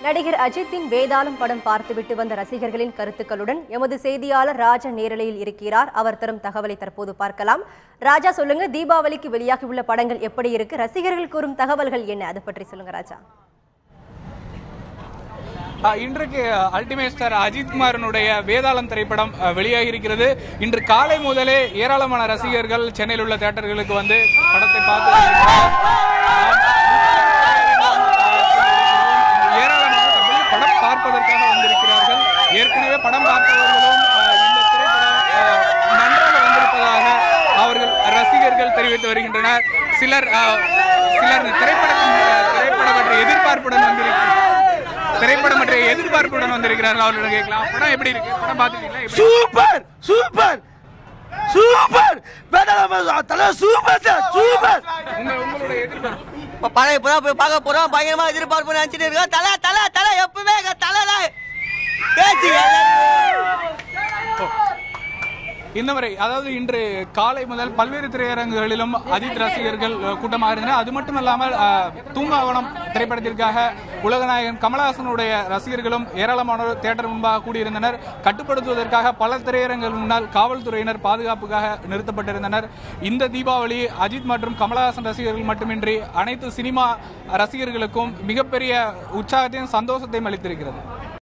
நடிகர் அஜித்தின் வேதாளம் படம் பார்த்துவிட்டு வந்த ரசிகர்களின் கருத்துக்களுடன் எமது செய்தியாளர் ராஜா நேரலையில் இருக்கிறார். அவர் தரும் தகவலை தற்போது பார்க்கலாம். ராஜா, சொல்லுங்க, தீபாவளிக்கு வெளியாகி உள்ள படங்கள் எப்படி இருக்கு? ரசிகர்கள் கூறும் தகவல்கள் என்ன? அதை பற்றி சொல்லுங்க ராஜா. இன்றைக்கு அல்டிமேட் ஸ்டார் அஜித் குமாரனுடைய வேதாளம் திரைப்படம் வெளியாகி இருக்கிறது. இன்று காலை முதலே ஏராளமான ரசிகர்கள் சென்னையில் உள்ள தியேட்டர்களுக்கு வந்து படத்தை பார்த்து படம் பார்ப்பதற்காக வந்திருக்கிறார்கள். ஏற்கனவே படம் பார்த்தவர்களும் இந்த திரைப்படம் நன்றாக வந்திருப்பதாக அவர்கள் ரசிகர்கள் தெரிவித்து வருகின்றனர். சிலர் திரைப்படம் பற்றிய எதிர்பார்ப்புடன் வந்திருக்கிறார்கள். அவர்களிடம் கேட்கலாம், படம் எப்படி இருக்கு? படம் பார்த்துருக்கீங்களா? Super super super super super. உங்களுடைய எதிர்பார்ப்பு? படம் இப்பதான் போய் பார்க்க போறோம். பயங்கரமா எதிர்பார்ப்பு நினைச்சிட்டு இருக்கோம். தலை தலை தலை எப்பவுமே தலை பேச்சு. இந்த முறை, அதாவது இன்று காலை முதல் பல்வேறு திரையரங்குகளிலும் அஜித் ரசிகர்கள் கூட்டமாக இருந்தனர். அது மட்டுமல்லாமல் தூங்காவனம் திரைப்படத்திற்காக உலகநாயகன் கமலஹாசனுடைய ரசிகர்களும் ஏராளமானோர் தியேட்டர் முன்பாக கூடியிருந்தனர். கட்டுப்படுத்துவதற்காக பல திரையரங்குகள் முன்னால் காவல்துறையினர் பாதுகாப்புக்காக நிறுத்தப்பட்டிருந்தனர். இந்த தீபாவளி அஜித் மற்றும் கமலஹாசன் ரசிகர்கள் மட்டுமின்றி அனைத்து சினிமா ரசிகர்களுக்கும் மிகப்பெரிய உற்சாகத்தையும் சந்தோஷத்தையும் அளித்திருக்கிறது.